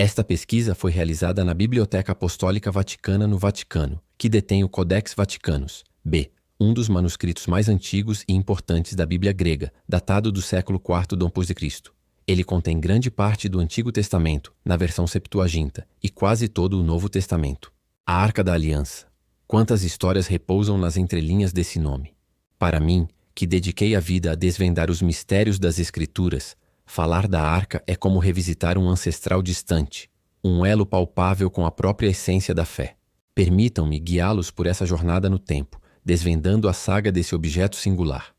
Esta pesquisa foi realizada na Biblioteca Apostólica Vaticana no Vaticano, que detém o Codex Vaticanus, B, um dos manuscritos mais antigos e importantes da Bíblia grega, datado do século IV d.C. Ele contém grande parte do Antigo Testamento, na versão Septuaginta, e quase todo o Novo Testamento. A Arca da Aliança. Quantas histórias repousam nas entrelinhas desse nome. Para mim, que dediquei a vida a desvendar os mistérios das Escrituras, falar da Arca é como revisitar um ancestral distante, um elo palpável com a própria essência da fé. Permitam-me guiá-los por essa jornada no tempo, desvendando a saga desse objeto singular.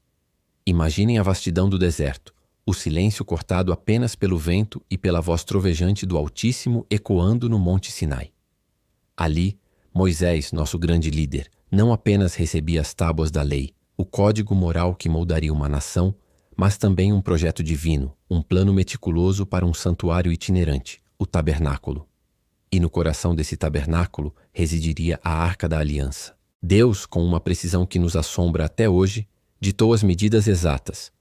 Imaginem a vastidão do deserto, o silêncio cortado apenas pelo vento e pela voz trovejante do Altíssimo ecoando no Monte Sinai. Ali, Moisés, nosso grande líder, não apenas recebia as tábuas da lei, o código moral que moldaria uma nação, mas também um projeto divino, um plano meticuloso para um santuário itinerante, o tabernáculo. E no coração desse tabernáculo residiria a Arca da Aliança. Deus, com uma precisão que nos assombra até hoje, ditou as medidas exatas.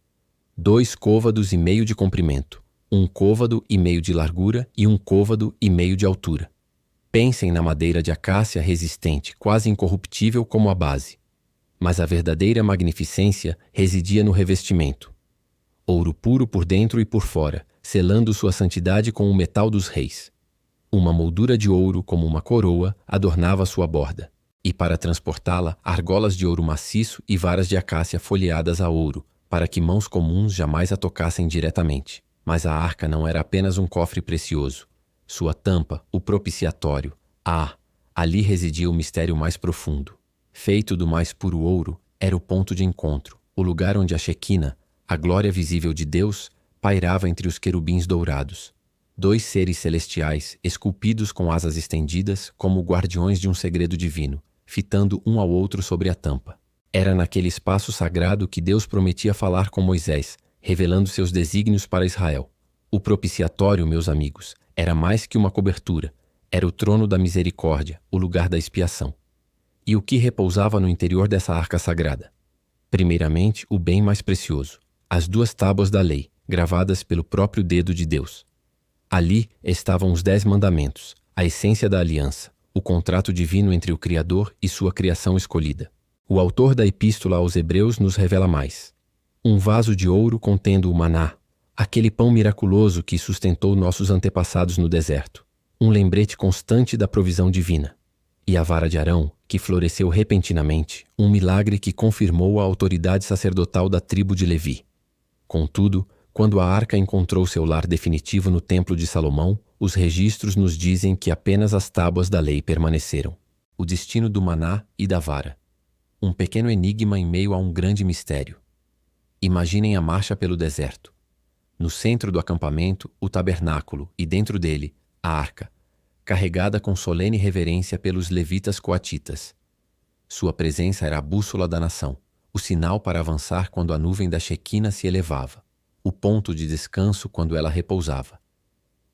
2 côvados e meio de comprimento, 1 côvado e meio de largura e 1 côvado e meio de altura. Pensem na madeira de acácia resistente, quase incorruptível como a base. Mas a verdadeira magnificência residia no revestimento. Ouro puro por dentro e por fora, selando sua santidade com o metal dos reis. Uma moldura de ouro como uma coroa adornava sua borda. E para transportá-la, argolas de ouro maciço e varas de acácia folheadas a ouro, para que mãos comuns jamais a tocassem diretamente. Mas a arca não era apenas um cofre precioso. Sua tampa, o propiciatório. Ali residia o mistério mais profundo. Feito do mais puro ouro, era o ponto de encontro, o lugar onde a Shequina, a glória visível de Deus, pairava entre os querubins dourados. 2 seres celestiais, esculpidos com asas estendidas, como guardiões de um segredo divino, fitando um ao outro sobre a tampa. Era naquele espaço sagrado que Deus prometia falar com Moisés, revelando seus desígnios para Israel. O propiciatório, meus amigos, era mais que uma cobertura, era o trono da misericórdia, o lugar da expiação. E o que repousava no interior dessa arca sagrada? Primeiramente, o bem mais precioso, as 2 tábuas da lei, gravadas pelo próprio dedo de Deus. Ali estavam os 10 mandamentos, a essência da aliança, o contrato divino entre o Criador e sua criação escolhida. O autor da Epístola aos Hebreus nos revela mais. Um vaso de ouro contendo o maná, aquele pão miraculoso que sustentou nossos antepassados no deserto. Um lembrete constante da provisão divina. E a vara de Arão, que floresceu repentinamente, um milagre que confirmou a autoridade sacerdotal da tribo de Levi. Contudo, quando a arca encontrou seu lar definitivo no Templo de Salomão, os registros nos dizem que apenas as tábuas da lei permaneceram. O destino do maná e da vara. Um pequeno enigma em meio a um grande mistério. Imaginem a marcha pelo deserto. No centro do acampamento, o tabernáculo e dentro dele, a arca, carregada com solene reverência pelos levitas coatitas. Sua presença era a bússola da nação, o sinal para avançar quando a nuvem da Shequina se elevava, o ponto de descanso quando ela repousava.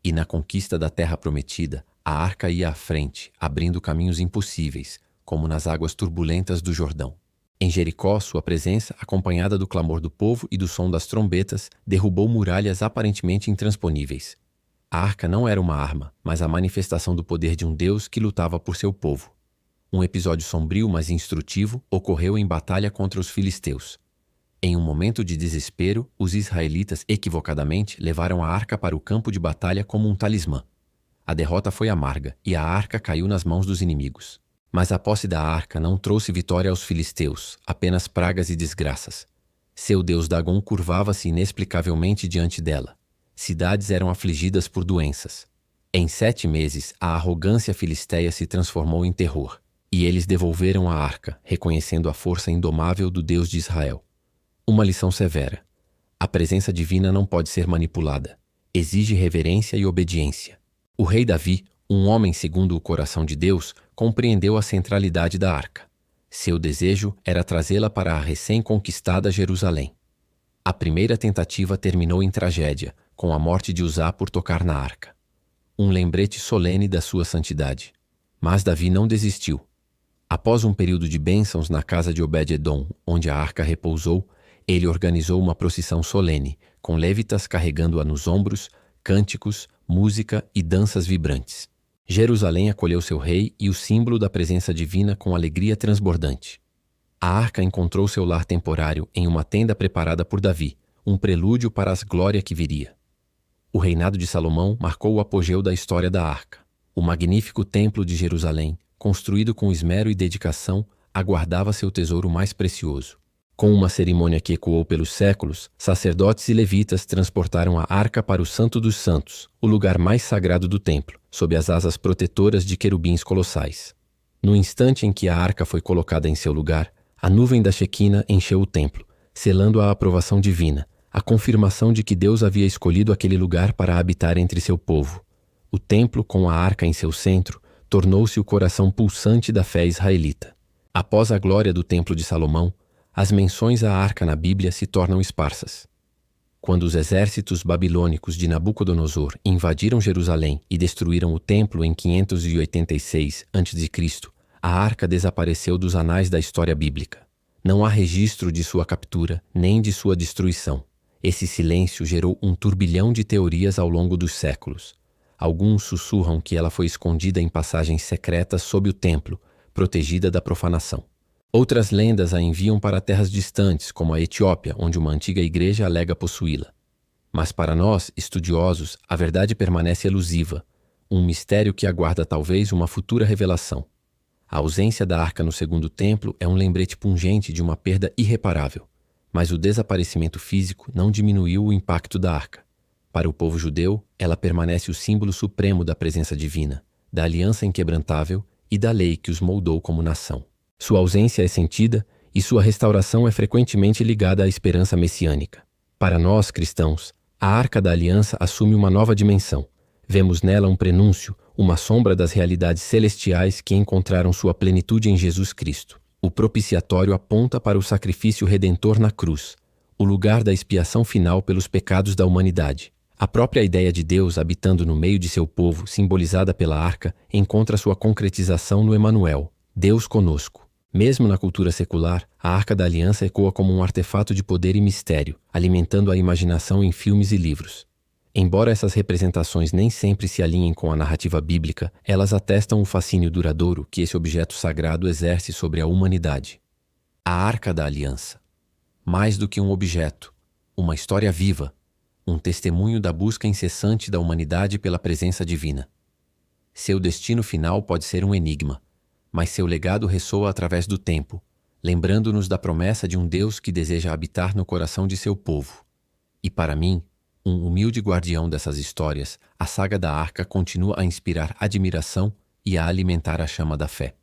E na conquista da terra prometida, a arca ia à frente, abrindo caminhos impossíveis, como nas águas turbulentas do Jordão. Em Jericó, sua presença, acompanhada do clamor do povo e do som das trombetas, derrubou muralhas aparentemente intransponíveis. A arca não era uma arma, mas a manifestação do poder de um Deus que lutava por seu povo. Um episódio sombrio, mas instrutivo, ocorreu em batalha contra os filisteus. Em um momento de desespero, os israelitas equivocadamente levaram a arca para o campo de batalha como um talismã. A derrota foi amarga e a arca caiu nas mãos dos inimigos. Mas a posse da arca não trouxe vitória aos filisteus, apenas pragas e desgraças. Seu deus Dagom curvava-se inexplicavelmente diante dela. Cidades eram afligidas por doenças. Em 7 meses, a arrogância filisteia se transformou em terror, e eles devolveram a arca, reconhecendo a força indomável do Deus de Israel. Uma lição severa. A presença divina não pode ser manipulada. Exige reverência e obediência. O rei Davi, um homem segundo o coração de Deus, compreendeu a centralidade da arca. Seu desejo era trazê-la para a recém-conquistada Jerusalém. A primeira tentativa terminou em tragédia, com a morte de Uzá por tocar na arca. Um lembrete solene da sua santidade. Mas Davi não desistiu. Após um período de bênçãos na casa de Obed-edom, onde a arca repousou, ele organizou uma procissão solene, com lévitas carregando-a nos ombros, cânticos, música e danças vibrantes. Jerusalém acolheu seu rei e o símbolo da presença divina com alegria transbordante. A arca encontrou seu lar temporário em uma tenda preparada por Davi, um prelúdio para a glória que viria. O reinado de Salomão marcou o apogeu da história da arca. O magnífico templo de Jerusalém, construído com esmero e dedicação, aguardava seu tesouro mais precioso. Com uma cerimônia que ecoou pelos séculos, sacerdotes e levitas transportaram a arca para o Santo dos Santos, o lugar mais sagrado do templo, sob as asas protetoras de querubins colossais. No instante em que a arca foi colocada em seu lugar, a nuvem da Shequina encheu o templo, selando a aprovação divina, a confirmação de que Deus havia escolhido aquele lugar para habitar entre seu povo. O templo, com a arca em seu centro, tornou-se o coração pulsante da fé israelita. Após a glória do Templo de Salomão, as menções à arca na Bíblia se tornam esparsas. Quando os exércitos babilônicos de Nabucodonosor invadiram Jerusalém e destruíram o templo em 586 a.C., a arca desapareceu dos anais da história bíblica. Não há registro de sua captura, nem de sua destruição. Esse silêncio gerou um turbilhão de teorias ao longo dos séculos. Alguns sussurram que ela foi escondida em passagens secretas sob o templo, protegida da profanação. Outras lendas a enviam para terras distantes, como a Etiópia, onde uma antiga igreja alega possuí-la. Mas para nós, estudiosos, a verdade permanece elusiva, um mistério que aguarda talvez uma futura revelação. A ausência da arca no segundo templo é um lembrete pungente de uma perda irreparável, mas o desaparecimento físico não diminuiu o impacto da arca. Para o povo judeu, ela permanece o símbolo supremo da presença divina, da aliança inquebrantável e da lei que os moldou como nação. Sua ausência é sentida e sua restauração é frequentemente ligada à esperança messiânica. Para nós, cristãos, a Arca da Aliança assume uma nova dimensão. Vemos nela um prenúncio, uma sombra das realidades celestiais que encontraram sua plenitude em Jesus Cristo. O propiciatório aponta para o sacrifício redentor na cruz, o lugar da expiação final pelos pecados da humanidade. A própria ideia de Deus habitando no meio de seu povo, simbolizada pela arca, encontra sua concretização no Emanuel, Deus conosco. Mesmo na cultura secular, a Arca da Aliança ecoa como um artefato de poder e mistério, alimentando a imaginação em filmes e livros. Embora essas representações nem sempre se alinhem com a narrativa bíblica, elas atestam o fascínio duradouro que esse objeto sagrado exerce sobre a humanidade. A Arca da Aliança. Mais do que um objeto, uma história viva, um testemunho da busca incessante da humanidade pela presença divina. Seu destino final pode ser um enigma, mas seu legado ressoa através do tempo, lembrando-nos da promessa de um Deus que deseja habitar no coração de seu povo. E para mim, um humilde guardião dessas histórias, a saga da Arca continua a inspirar admiração e a alimentar a chama da fé.